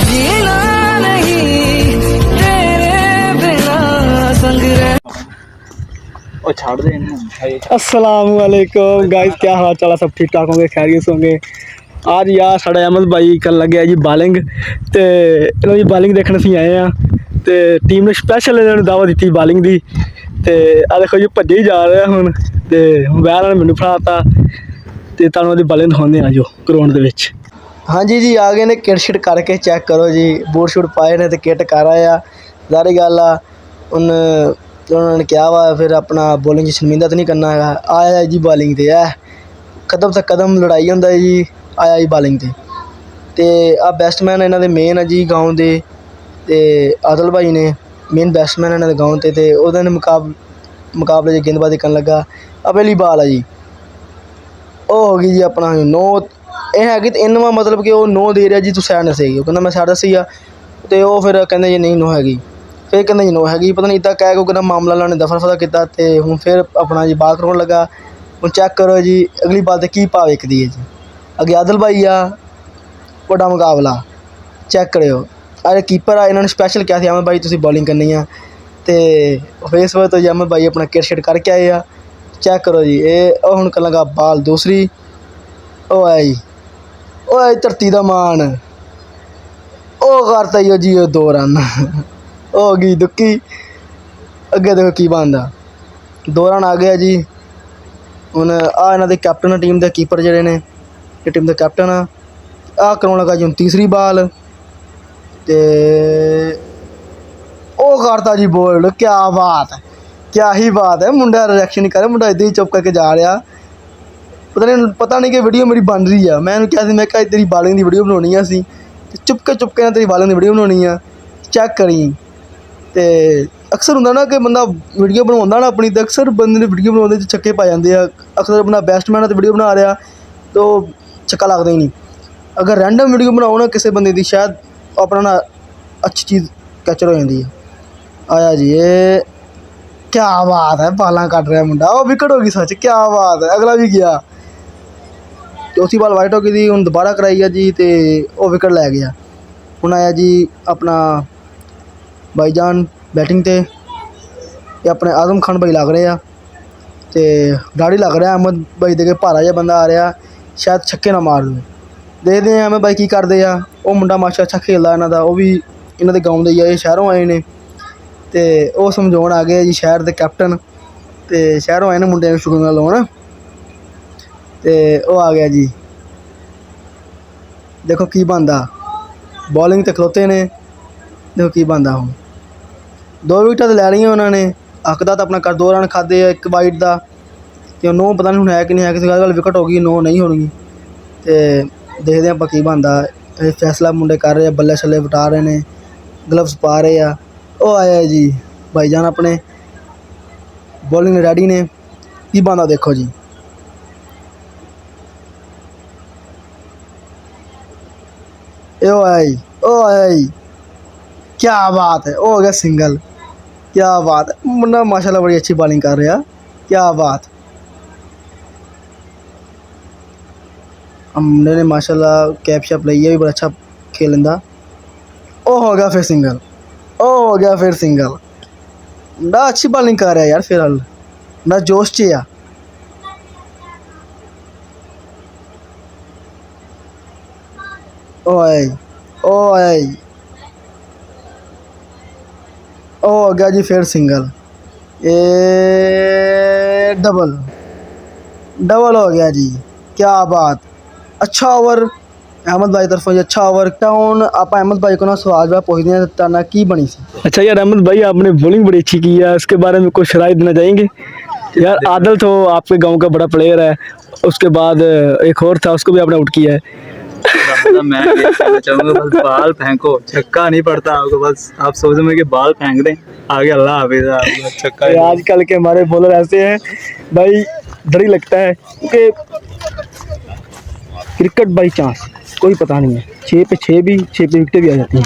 जीना नहीं तेरे बिना संग रह। छाड़ दे। अस्सलाम वालेकुम गाइस, क्या हाल चाल है? सब ठीक ठाक होंगे, खैरियत होंगे। आज यार साढ़ा अहमद भाई कर लगे जी बालिंग, तो इन्हों की बालिंग देखने असीं आए हैं। तो टीम ने स्पैशल इन्होंने दावत दी बालिंग की। तो आ देखो जी भज्जे ही जा रहे हैं हूँ, तो बैल ने मैनू फड़ाता, तो तुहानूं उहदी बालिंग दिखाने आ जो ग्राउंड दे विच। हाँ जी जी आ गए ने, किट शिट करके चैक करो जी, बूट शूट पाए ने तो किट कर आए आ। सारी गल आ उन्होंने क्या वा फिर अपना बॉलिंग शर्मिंदा तो नहीं करना है। आया जी बॉलिंग ते है, कदम से कदम लड़ाई होंदा जी। आया जी बॉलिंग ते आ बैट्समैन इन्हों दे मेन है जी गाँव दे, ते आदल भाई ने मेन बैट्समैन इन्हों दे गाँव ते उहदे मुकाबले च गेंदबाजी करन लगा। आ पहली बॉल है जी, वो हो गई जी अपना 9। यह है कि इनवा मतलब कि वो 9 दे रहा जी, तू सैड दसी। वो कहना मैं सैड दसी आ, तो वो फिर कहते जी नहीं 9 हैगी, फिर कहते जी 9 हैगी, पता नहीं इदा कह के कहना मामला उन्होंने दफा फदा किया। तो हूँ फिर अपना जी बाल कराने लगा। हूँ चैक करो जी अगली बॉल की भाव विकदी है जी। अगे आदल भाई आ, बड़ा मुकाबला चैक करो। अरे कीपर आ, इन्होंने स्पैशल क्या अहमद भाई तुम बॉलिंग करनी है, तो फेस वजह तो जी अहमद भाई अपना किट शिट करके आए आ। चैक करो जी ये हूँ कर लगा बॉल दूसरी। ओ है जी, ओ है धरती दा मान, ओ करता ही जी 2 रन हो गई दुक्की। अगे देखो की बनता, 2 रन आ गया जी। हूँ आ इन्हों के कैप्टन टीम के कीपर जोड़े ने, टीम के कैप्टन आ कराने लगा जी हूँ तीसरी बॉल। तो ओ करता जी बोल्ड, क्या बात है, क्या ही बात है। मुंडा रिएक्शन नहीं करे, मुंडा इदा ही चुप करके जा रहा। पता नहीं कि वीडियो मेरी बन रही है। मैं क्या मैं क्या तेरी बॉलिंग की वीडियो बनानी है, चुपके ना तेरी बॉलिंग की वीडियो बनानी है, चैक करी। तो अक्सर होंगे ना कि बंदा वीडियो बनवा ना अपनी, तो अक्सर बंदे वीडियो बनाने छक्के पा जाते हैं। अक्सर अपना बैट्समैन है तो वीडियो बना रहा तो छक्का लगता ही नहीं। अगर रैंडम वीडियो बनाओ ना किसी बंदे की, शायद अपना ना अच्छी चीज़ कैचर हो जाती है। आया जी ये क्या बात है, बालां कट रहा मुंडा, वो विकेट हो गई सच, क्या बात है। अगला भी गया, चौथी बॉल वाइट हो गई थी, हूँ दोबारा कराई है जी, तो वह विकेट लै गया। हूँ आया जी अपना भाईजान बैटिंग ते, अपने आजम खान भाई लग रहे हैं, तो दाड़ी लग रहा अहमद भाई दे भारा जहा बंदा आ रहा, शायद छक्के ना मार दे। देखते हैं अहमद भाई की करते हैं। वह मुंडा माशा अच्छा खेलता इन्हों का, वह भी इन्हों के गाँव के आए, शहरों आए ने, तो वह समझाउण आ गए जी शहर के कैप्टन, तो शहरों आए ने मुंडे शुगर लाउण। तो वह आ गया जी, देखो की बनता, बॉलिंग तो खलोते ने, देखो की बनता। हूँ 2 विकटा तो लै लिया उन्होंने, हकदा तो अपना कर 2 रन खादे, 1 वाइट का, तो 9 पता नहीं हूँ है कि नहीं है, किसी गल विकेट हो गई 9 नहीं होनी। तो देखते हैं आप की बनता। फैसला मुंडे कर रहे हैं, बल्ले छल्ले वटा रहे हैं, ग्लव्स पा रहे हैं। वो आया जी भाईजान अपने बॉलिंग रेडी ने, की बनता देखो जी। ओ आया जी, ओ आया जी, क्या बात है, वो हो गया सिंगल, क्या बात है। मुंडा माशाल्लाह बड़ी अच्छी बॉलिंग कर रहा, क्या बात। मुंडे ने माशाल्लाह कैप शैप ली है, भी बड़ा अच्छा खेल लेंदा। ओ हो गया फिर सिंगल, ओ हो गया फिर सिंगल। मुंडा अच्छी बॉलिंग कर रहा है यार, फिर मुंडा जोश च आ। ओ आया जी, ओ आया जी, ओ हो गया जी फिर सिंगल। ये डबल डबल हो गया जी, क्या बात। अच्छा ओवर अहमद भाई तरफों जी, अच्छा ओवर। हूँ आप अहमद भाई को ना सवाल जवाब पूछते हैं, ताना की बनी सी। अच्छा यार अहमद भाई आपने बॉलिंग बड़ी अच्छी की है, उसके बारे में कुछ राय देना चाहेंगे? यार आदल तो आपके गांव का बड़ा प्लेयर है, उसके बाद एक और था, उसको भी आपने आउट किया है। मैं ये कहना चाहूँगा बस बाल फेंको, छक्का नहीं पड़ता आपको, बस आप सोच में कि बाल फेंक दें, आगे अल्लाह हाफिज़, छक्का। आजकल के हमारे बॉलर ऐसे हैं भाई, डर ही लगता है क्योंकि क्रिकेट बाई चांस कोई पता नहीं है, 6 पे 6 भी, 6 पे विकेटें भी आ जाती हैं।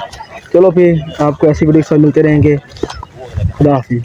चलो फिर आपको ऐसी वीडियो मिलते रहेंगे। खुदा हाफिज़।